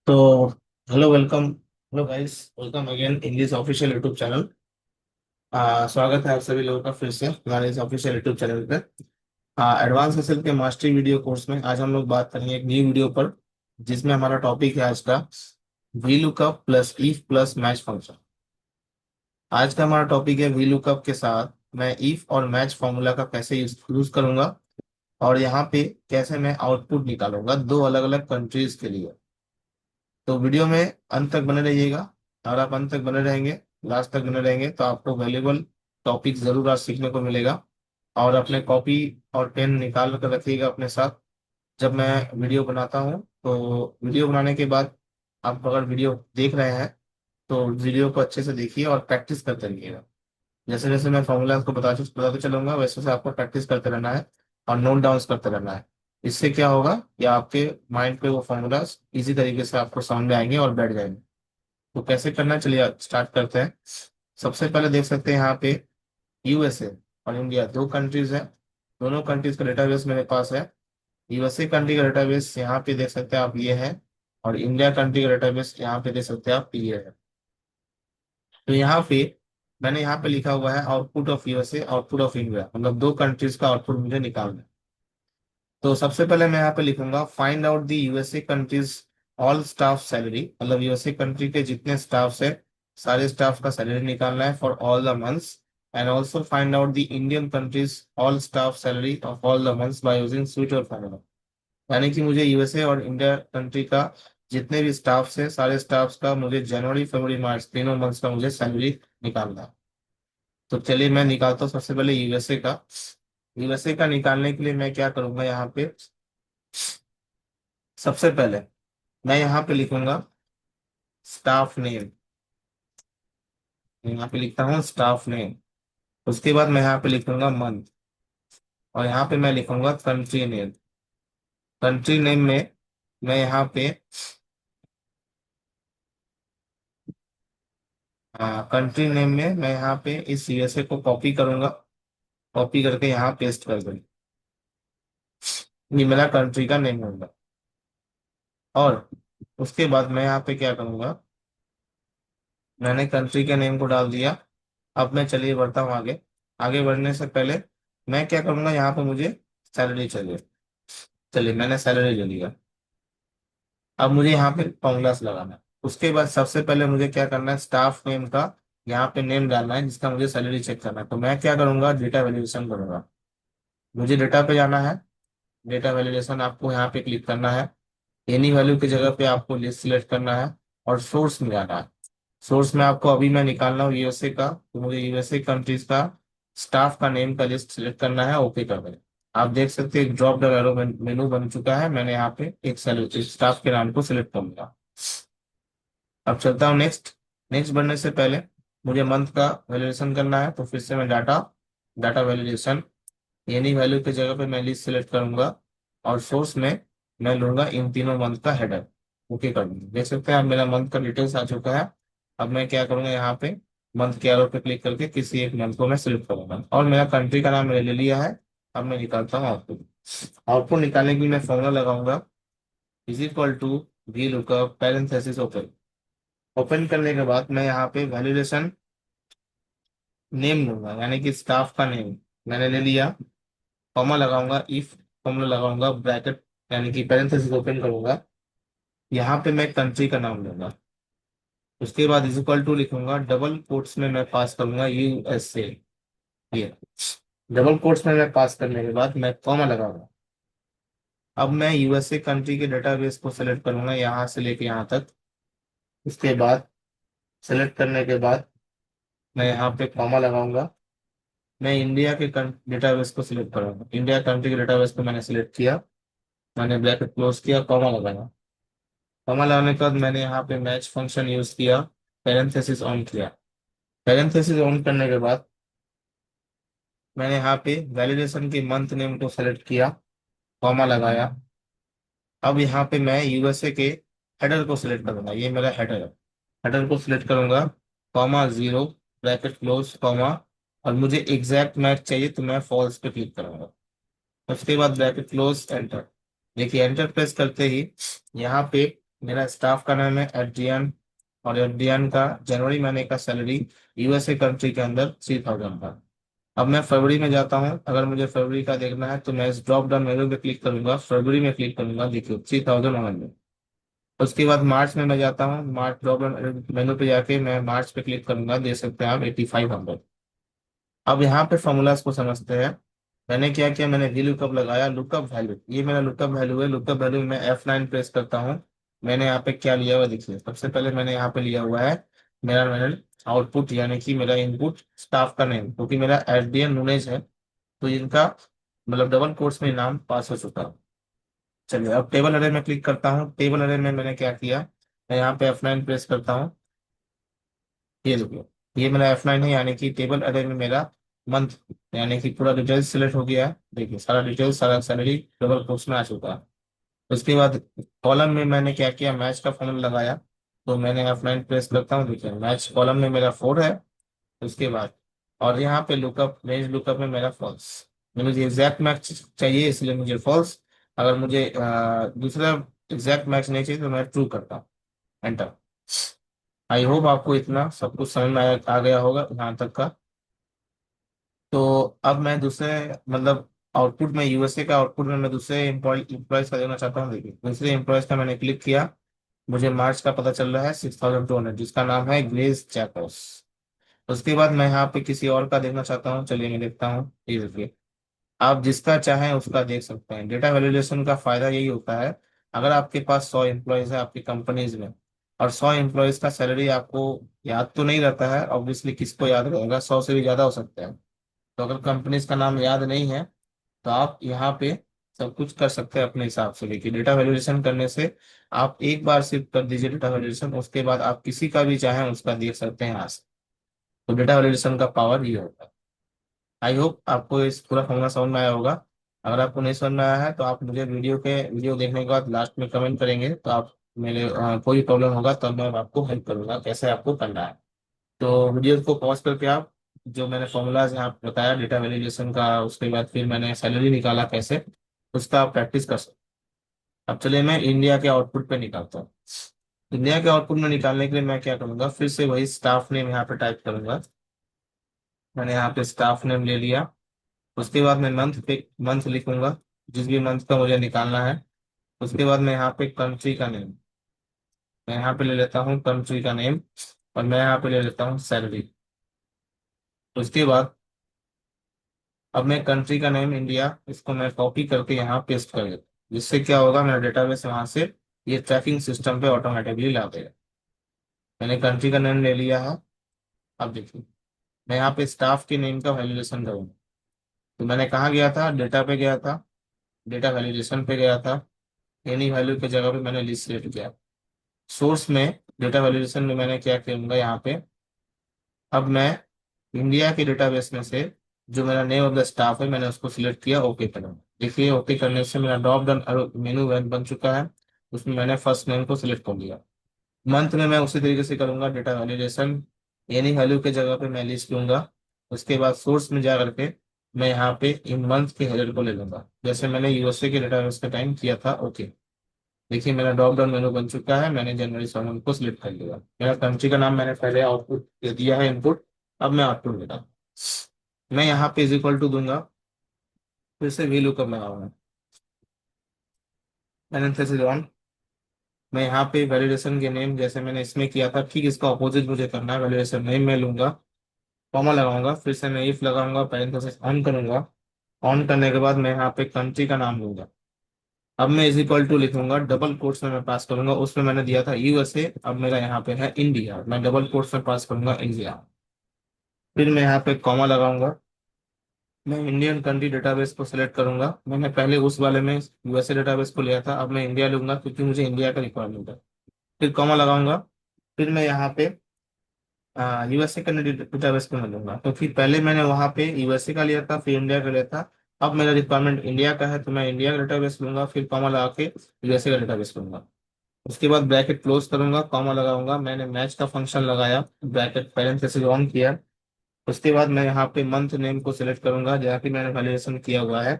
तो hello welcome hello guys, welcome again in this official YouTube channel. स्वागत है आप सभी लोगों का फिर से हमारे इस ऑफिशियल यूट्यूब चैनल पे। एडवांस एसएल के मास्टरी वीडियो कोर्स में आज हम लोग बात करेंगे एक न्यू वीडियो पर, जिसमें हमारा टॉपिक है आज का V lookup plus if plus match function. आज का हमारा टॉपिक है वी लुकअप के साथ मैं इफ और मैच फॉर्मूला का कैसे यूज करूंगा, और यहाँ पे कैसे मैं आउटपुट निकालूंगा दो अलग अलग कंट्रीज के लिए। तो वीडियो में अंत तक बने रहिएगा। और आप अंत तक बने रहेंगे, लास्ट तक बने रहेंगे तो आपको वैल्यूबल टॉपिक जरूर आज सीखने को मिलेगा। और अपने कॉपी और पेन निकाल कर रखिएगा अपने साथ। जब मैं वीडियो बनाता हूँ तो वीडियो बनाने के बाद आप अगर वीडियो देख रहे हैं तो वीडियो को अच्छे से देखिए और प्रैक्टिस करते रहिएगा। जैसे जैसे मैं फॉर्मूला को बताते चलूंगा वैसे वैसे आपको प्रैक्टिस करते रहना है और नोट डाउन करते रहना है। इससे क्या होगा कि आपके माइंड पे वो फॉर्मूलाज इजी तरीके से आपको समझ में आएंगे और बैठ जाएंगे। तो कैसे करना, चलिए स्टार्ट करते हैं। सबसे पहले देख सकते हैं यहाँ पे यूएसए और इंडिया दो कंट्रीज है। दोनों कंट्रीज का डेटाबेस मेरे पास है। यूएसए कंट्री का डेटाबेस यहाँ पे देख सकते हैं आप, ये है। और इंडिया कंट्री का डेटाबेस यहाँ पे देख सकते हैं आप, ये है। तो यहाँ पे मैंने यहाँ पे लिखा हुआ है output of USA output of India, मतलब दो कंट्रीज का आउटपुट मुझे निकालना है। तो सबसे पहले मैं यहाँ पे लिखूंगा find out the USA countries all staff salary, मतलब यूएसए कंट्री के जितने स्टाफ है सारे स्टाफ का सैलरी निकालना है for all the months. And also find out the Indian countries all staff salary of all the months by using switch और formula. यानी कि मुझे यूएसए और इंडिया कंट्री का जितने भी स्टाफ है सारे स्टाफ का मुझे जनवरी फरवरी मार्च तीनों मंथ्स का मुझे सैलरी निकालना है। तो चलिए मैं निकालता हूँ सबसे पहले यूएसए का। यूएसए का निकालने के लिए मैं क्या करूंगा, यहाँ पे सबसे पहले मैं यहाँ पे लिखूंगा स्टाफ नेम। यहाँ पे लिखता हूँ स्टाफ नेम। उसके बाद मैं यहाँ पे लिखूंगा मंथ। और यहाँ पे मैं लिखूंगा कंट्री नेम। कंट्री नेम में मैं यहाँ पे कंट्री नेम में मैं यहाँ पे इस यूएसए को कॉपी करूंगा। कॉपी करके यहाँ पेस्ट कर दूंगा। ये मेरा कंट्री का नेम होगा। और उसके बाद मैं यहाँ पे क्या करूंगा, मैंने कंट्री के नेम को डाल दिया। अब मैं चलिए बढ़ता हूँ आगे। आगे बढ़ने से पहले मैं क्या करूंगा, यहाँ पे मुझे सैलरी चाहिए। चलिए मैंने सैलरी ले लिया। अब मुझे यहाँ पे फॉर्मूलास लगाना है। उसके बाद सबसे पहले मुझे क्या करना है, स्टाफ नेम का यहाँ पे नेम डालना है जिसका मुझे सैलरी चेक करना है। तो मैं क्या करूंगा, डेटा वैल्यूएशन करूंगा। मुझे डेटा पे जाना है। डेटा वैल्यूएशन आपको यहाँ पे क्लिक करना है। एनी वैल्यू की जगह पे आपको लिस्ट सिलेक्ट करना है और सोर्स में जाना है। सोर्स में आपको अभी मैं निकालना हूँ यूएसए का, तो मुझे यूएसए कंट्रीज का स्टाफ का नेम का लिस्ट सिलेक्ट करना है, ओके कर दें। आप देख सकते हैं एक ड्रॉप डाउन एरो मेनू बन चुका है। मैंने यहाँ पे एक सैलरी स्टाफ के नाम को सिलेक्ट कर लिया। अब चलता हूँ नेक्स्ट। नेक्स्ट बढ़ने से पहले मुझे मंथ का वैल्यूएशन करना है, तो फिर से मैं data data valuation any value की जगह पे मैं लिस्ट सिलेक्ट करूंगा। और सोर्स में मैं लूंगा इन तीनों मंथ का हेडर, ओके कर दूंगा। देख सकते हैं अब मेरा मंथ का डिटेल्स आ चुका है। अब मैं क्या करूंगा, यहाँ पे मंथ के एरो पे क्लिक करके किसी एक मंथ को मैं सिलेक्ट करूंगा और मेरा कंट्री का नाम मैंने ले लिया है। अब मैं निकालता हूँ आउटपुट। आउटपुट निकालने के लिए मैं फॉर्मूला लगाऊंगा is equal to V lookup parenthesis open. Open करने के बाद मैं यहाँ पे वैलिडेशन नेम लूंगा, यानी कि स्टाफ का नेम मैंने ले लिया। कॉमा लगाऊंगा, इफ फॉर्मूला लगाऊंगा, ब्रैकेट यानी कि पैरेंथेसिस ओपन करूंगा। यहाँ पे मैं कंट्री का नाम लूंगा। उसके बाद इज इक्वल टू लिखूंगा, डबल कोट्स में मैं पास करूंगा यूएसए। ये डबल कोट्स में मैं पास करने के बाद मैं कॉमा लगाऊंगा। अब मैं यूएसए कंट्री के डेटाबेस को सेलेक्ट करूंगा यहाँ से लेके यहाँ तक। उसके बाद सेलेक्ट करने के बाद मैं यहाँ पे कॉमा लगाऊंगा। मैं इंडिया के डेटाबेस को सिलेक्ट करूंगा। इंडिया कंट्री के डेटाबेस को मैंने सिलेक्ट किया। मैंने ब्रैकेट क्लोज किया, कॉमा लगाया। कॉमा लगाने के बाद मैंने यहाँ पे मैच फंक्शन यूज किया, पैरेंथेसिस ऑन किया। पैरेंथेसिस ऑन करने के बाद मैंने यहाँ पे वैलिडेशन के मंथ नेम को सेलेक्ट किया, कॉमा लगाया। अब यहाँ पे मैं यूएसए के हेडर को सिलेक्ट करूंगा, ये मेरा हेडर है। हेडर को सिलेक्ट करूंगा, comma zero, bracket close, comma. और मुझे एग्जैक्ट मैच चाहिए तो मैं फॉल्स पे क्लिक करूंगा। उसके बाद ब्रैकेट क्लोज, एंटर। देखिए एंटर प्रेस करते ही यहाँ पे मेरा स्टाफ का नाम है एड्रियन, और एड्रियन का जनवरी महीने का सैलरी यूएसए कंट्री के अंदर 3000 था। अब मैं फरवरी में जाता हूँ, अगर मुझे फरवरी का देखना है तो मैं इस ड्रॉप डाउन मेनू पे क्लिक करूंगा, फरवरी में क्लिक करूंगा, देखिए 3000। उसके बाद मार्च में मैं जाता हूँ, मार्च ड्रॉप डाउन मेनू पे जाके मैं मार्च पे क्लिक करूंगा, देख सकते हैं आप 8500। अब यहाँ पे फॉर्मूलाज को समझते हैं। मैंने क्या किया, मैंने वी लुकअप लगाया, लुकअप वैल्यू, ये मेरा लुकअप वैल्यू है। लुकअप वैल्यू में मैं F9 प्रेस करता हूँ। मैंने यहाँ पे क्या लिया हुआ है, देखिए सबसे पहले मैंने यहाँ पे लिया हुआ है मेरा मैंने आउटपुट, यानी कि मेरा इनपुट स्टाफ का नेम, क्योंकि मेरा एसडीएन नूनेज है, तो इनका मतलब डबल कोर्स में नाम पास हो चुका है। चलिए अब टेबल अरे में क्लिक करता हूँ। टेबल अरे में मैंने क्या किया, मैं यहाँ पे F9 प्रेस करता हूँ। ये देखिए, ये मेरा F9 है, यानी कि टेबल अरे में मेरा मंथ, यानी कि पूरा डिटेल्स सिलेक्ट हो गया है। देखिए सारा डिटेल्स, सारा सैलरी डबल कोर्स में आ चुका है। उसके बाद कॉलम में मैंने क्या किया, मैच का फॉर्मूला लगाया, तो मैंने F9 प्रेस करता हूँ, देखिए मैच कॉलम में मेरा 4 है। उसके बाद और यहाँ पे लुकअप, रेंज लुकअप में मेरा फॉल्स, मुझे एग्जैक्ट मैच चाहिए इसलिए मुझे फॉल्स। अगर मुझे दूसरा एग्जैक्ट मैच नहीं चाहिए तो मैं ट्रू करता हूँ, एंटर। आई होप आपको इतना सब कुछ समझ में आ गया होगा यहाँ तक का। तो अब मैं दूसरे मतलब आउटपुट में, यूएसए का आउटपुट में मैं दूसरे एम्प्लॉयज का देना चाहता हूँ। देखिए दूसरे एम्प्लॉयज का मैंने क्लिक किया, मुझे मार्च का पता चल रहा है 6200, जिसका नाम है ग्रेस जैकोस। उसके बाद मैं यहाँ पे किसी और का देखना चाहता हूँ, चलिए मैं देखता हूँ, ये देखिए आप जिसका चाहें उसका देख सकते हैं। डेटा वैलिडेशन का फायदा यही होता है, अगर आपके पास 100 एम्प्लॉयज है आपकी कंपनीज में, और 100 एम्प्लॉयज का सैलरी आपको याद तो नहीं रहता है, ऑब्वियसली किसको याद रहेगा, 100 से भी ज्यादा हो सकता है। तो अगर कंपनीज का नाम याद नहीं है तो आप यहाँ पे सब कुछ कर सकते हैं अपने हिसाब से। देखिए डेटा वैलिडेशन करने से आप एक बार सिर्फ कर दीजिए डेटा वैलिडेशन, उसके बाद आप किसी का भी चाहें उसका देख सकते हैं यहाँ से। तो डेटा वैलिडेशन का पावर ये होता है। आई होप आपको इस पूरा फॉर्मूला समझ में आया होगा। अगर आपको नहीं समझ में आया है तो आप मुझे वीडियो देखने के बाद लास्ट में कमेंट करेंगे, तो आप मेरे कोई प्रॉब्लम होगा तब मैं आपको हेल्प करूंगा कैसे आपको करना है। तो वीडियो को पॉज करके आप जो मैंने फॉर्मूलाज यहाँ पे बताया डेटा वैलिडेशन का, उसके बाद फिर मैंने सैलरी निकाला कैसे, उसका आप प्रैक्टिस कर सकते हैं। अब चलिए मैं इंडिया के आउटपुट पे निकालता हूँ। इंडिया के आउटपुट में निकालने के लिए मैं क्या करूंगा, फिर से वही स्टाफ नेम यहाँ पे टाइप करूंगा। मैंने यहाँ पे स्टाफ नेम ले लिया। उसके बाद मैं मंथ पे मंथ लिखूंगा, जिस भी मंथ का मुझे निकालना है। उसके बाद मैं यहाँ पे कंट्री का नेम, मैं यहाँ पे ले लेता हूँ कंट्री का नेम, और मैं यहाँ पे ले लेता हूँ सैलरी। उसके बाद अब मैं कंट्री का नेम इंडिया, इसको मैं कॉपी करके यहाँ पेस्ट कर देता हूँ, जिससे क्या होगा मेरा डेटाबेस वहां से ये ट्रैकिंग सिस्टम पे ऑटोमेटिकली ला देगा। मैंने कंट्री का नेम ले लिया है। अब देखिए मैं यहाँ पे स्टाफ के नेम का वैल्यूएशन करूंगा। तो मैंने कहाँ गया था, डेटा पे गया था, डेटा वैलिडेशन पे गया था, एनी वैल्यू के जगह पे मैंने लिस्ट सिलेक्ट किया। सोर्स में डेटा वैलिडेशन में मैंने क्या करूंगा यहाँ पे, अब मैं इंडिया के डेटाबेस में से जो मेरा नेम ऑफ द स्टाफ है मैंने उसको सिलेक्ट किया, ओके करूँगा। देखिए ओके करने से मेरा ड्रॉप डाउन मेनू बन चुका है, उसमें मैंने फर्स्ट नेम को सिलेक्ट कर लिया। मंथ में मैं उसी तरीके से करूंगा, डेटा वैलिडेशन, एनी वैल्यू के जगह पे मैं लिस्ट लूंगा। उसके बाद सोर्स में जा करके मैं यहाँ पे इन मंथ के हेडर को ले लूंगा, जैसे मैंने यूएसए के डेटाबेस का टाइम किया था, ओके। देखिए मेरा ड्रॉप डाउन मेनू बन चुका है, मैंने जनवरी 7 को सिलेक्ट कर लिया। मेरा कंट्री का नाम मैंने पहले आउटपुट दे दिया है, इनपुट। अब मैं आउटपुट देता हूँ। मैं यहाँ पे इज इक्वल टू दूंगा, फिर से वी लुकअप लगाऊंगा, पैरेंथेसिस ऑन। मैं यहाँ पे वैलिडेशन के नेम जैसे मैंने इसमें किया था ठीक इसका अपोजिट मुझे करना है, वैलिडेशन नेम मैं लूंगा, कॉमा लगाऊंगा, फिर से मैं इफ लगाऊंगा, पैरेंथेसिस ऑन करूंगा। ऑन करने के बाद मैं यहाँ पे कंट्री का नाम लूंगा। अब मैं इज इक्वल टू लिखूंगा, डबल कोट्स में मैं पास करूंगा, उसमें मैंने दिया था यूएसए, अब मेरा यहाँ पे है इंडिया, मैं डबल कोट्स में पास करूंगा इंडिया। फिर मैं यहाँ पे कॉमा लगाऊंगा, मैं इंडियन कंट्री डेटाबेस को सिलेक्ट करूंगा। मैंने पहले उस वाले में यूएसए डेटाबेस को लिया था, अब मैं इंडिया लूंगा क्योंकि मुझे इंडिया का रिक्वायरमेंट है। फिर कॉमा लगाऊंगा, फिर मैं यहाँ पे यूएसए का डेटाबेस को मैं लूंगा, तो फिर पहले मैंने वहाँ पे यूएसए का लिया था फिर इंडिया का लिया था। अब मेरा रिक्वायरमेंट इंडिया का है तो मैं इंडिया का डेटाबेस लूंगा, फिर कॉमा लगा के यूएसए का डेटाबेस लूंगा। उसके बाद ब्रैकेट क्लोज करूंगा, कॉमा लगाऊंगा, मैंने मैच का फंक्शन लगाया, ब्रैकेट पैरेंथेसिस ऑन किया। उसके बाद मैं यहाँ पे मंथ नेम को सिलेक्ट करूंगा जहाँ की मैंने वैलिडेशन किया हुआ है,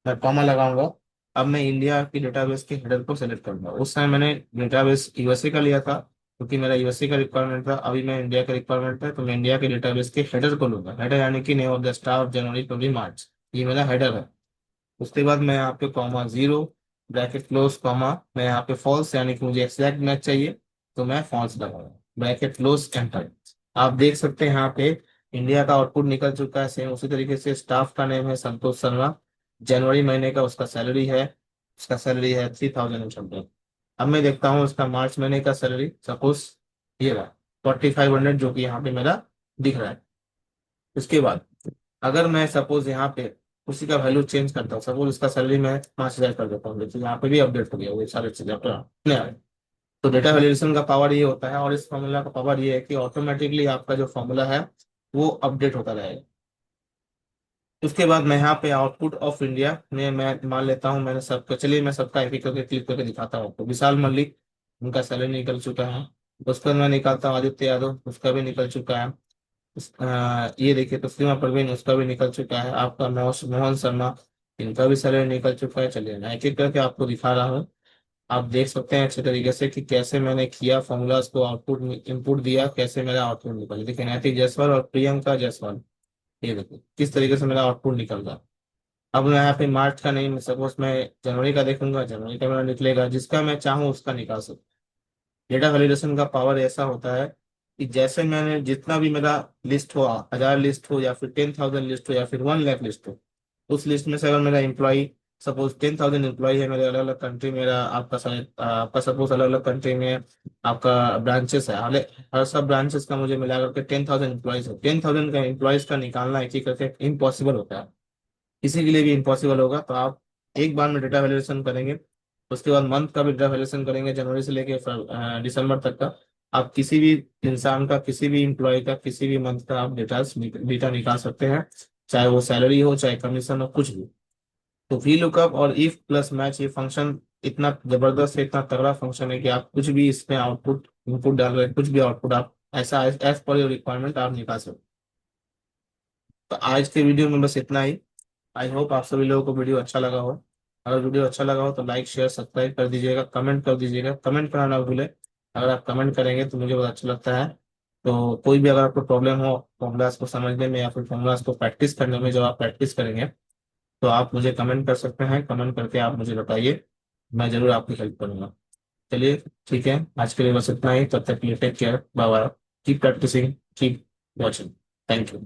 मैं कॉमा लगाऊंगा। अब मैं इंडिया की डेटाबेस के हेडर को सेलेक्ट करूंगा। उस समय मैंने डेटाबेस यूएसए का लिया था, क्योंकि मेरा यूएसए का रिक्वायरमेंट था। अभी मैं इंडिया का रिक्वायरमेंट है, तो मैं इंडिया के डेटाबेस के हेडर को लूंगा। हेडर यानी कि नेम ऑफ द स्टाफ जनवरी फरवरी मार्च, ये मेरा हेडर है। उसके बाद मैं यहाँ पे comma zero, bracket close comma, मैं यहाँ पे फॉल्स यानी कि मुझे एग्जैक्ट मैच चाहिए, तो मैं फॉल्स लगाऊंगा, ब्रैकेट क्लोज एंटर। आप देख सकते हैं यहाँ पे इंडिया का आउटपुट निकल चुका है। सेम उसी तरीके से स्टाफ का नेम है संतोष शर्मा, जनवरी महीने का उसका सैलरी है, उसका सैलरी है 3000 समथिंग। अब मैं देखता हूँ उसका मार्च महीने का सैलरी, सपोज ये रहा 4500, जो कि यहाँ पे मेरा दिख रहा है। उसके बाद अगर मैं सपोज यहाँ पे उसी का वैल्यू चेंज करता हूँ, सपोज उसका सैलरी मैं 5000 कर देता हूँ, देखिए यहाँ पे भी अपडेट हो गया, वो सारे चीजें अपने आप। तो डेटा वैल्यूएशन का पावर ये होता है, और इस फॉर्मूला का पावर ये है कि ऑटोमेटिकली आपका जो फॉर्मूला है वो अपडेट होता रहेगा। उसके बाद मैं यहाँ पे आउटपुट ऑफ इंडिया में मैं मान लेता हूँ, मैंने सबका, चलिए मैं सबका एक एक करके क्लिक करके दिखाता हूँ आपको। विशाल मलिक, उनका सैलरी निकल चुका है। उसके बाद मैं निकालता हूँ आदित्य यादव, उसका भी निकल चुका है। ये देखिए तस्लीमा परवीन, उसका भी निकल चुका है। आपका मोहन शर्मा, इनका भी सैलरी निकल चुका है। चलिए मैं एक एक करके आपको दिखा रहा हूँ। आप देख सकते हैं अच्छे तरीके से कि कैसे मैंने किया फॉर्मूलाज को, आउटपुट इनपुट दिया, कैसे मेरा आउटपुट निकला। देखिए नैतिक जायसवाल और प्रियंका जायसवाल, ये देखो किस तरीके से मेरा आउटपुट निकल रहा। अब मैं यहाँ पे मार्च का नहीं, सपोज मैं जनवरी का देखूंगा, जनवरी का मेरा निकलेगा, जिसका मैं चाहूँ उसका निकाल सकूँ। डेटा वैलिडेशन का पावर ऐसा होता है कि जैसे मैंने जितना भी मेरा लिस्ट हो, 1000 लिस्ट हो या फिर 10,000 लिस्ट हो या फिर 1 लाख लिस्ट हो, उस लिस्ट में से अगर मेरा एम्प्लॉय, सपोज 10,000 एम्प्लॉय है मेरे, अलग अलग कंट्री, मेरा आपका आपका सपोज अलग अलग कंट्री में आपका ब्रांचेस है, हर सब ब्रांचेस का मुझे मिला करके 10,000 एम्प्लॉयज है। 10,000 का एम्प्लॉयज का निकालना एक एक करके इम्पॉसिबल होता है, किसी के लिए भी इम्पॉसिबल होगा। तो आप एक बार में डेटा वैल्यूएशन करेंगे, उसके बाद मंथ का भी डेटा वैल्यूएशन करेंगे, जनवरी से लेके दिसंबर तक का। आप किसी भी इंसान का, किसी भी इंप्लॉय का, किसी भी मंथ का आप डेटा निकाल सकते हैं, चाहे वो सैलरी हो चाहे कमीशन हो, कुछ भी। तो वी लुकअप और इफ प्लस मैच, ये फंक्शन इतना जबरदस्त है, इतना तगड़ा फंक्शन है कि आप कुछ भी इसमें आउटपुट इनपुट डाल रहे हैं, कुछ भी आउटपुट आप ऐसा एज पर योर रिक्वायरमेंट आप निकाल सकते हैं। तो आज के वीडियो में बस इतना ही। आई होप आप सभी लोगों को वीडियो अच्छा लगा हो। अगर वीडियो अच्छा लगा हो तो लाइक शेयर सब्सक्राइब कर दीजिएगा, कमेंट कर दीजिएगा, कमेंट करना ना भूलें। अगर आप कमेंट करेंगे तो मुझे बहुत अच्छा लगता है। तो कोई भी अगर आपको प्रॉब्लम हो फॉर्मूलाज को समझने में या फिर फॉर्मूलाज को प्रैक्टिस करने में, जब आप प्रैक्टिस करेंगे तो आप मुझे कमेंट कर सकते हैं। कमेंट करके आप मुझे बताइए, मैं जरूर आपकी हेल्प करूंगा। चलिए ठीक है, आज के लिए बस इतना ही। तब तक के लिए take care, bye bye, keep practising, keep watching. Thank you.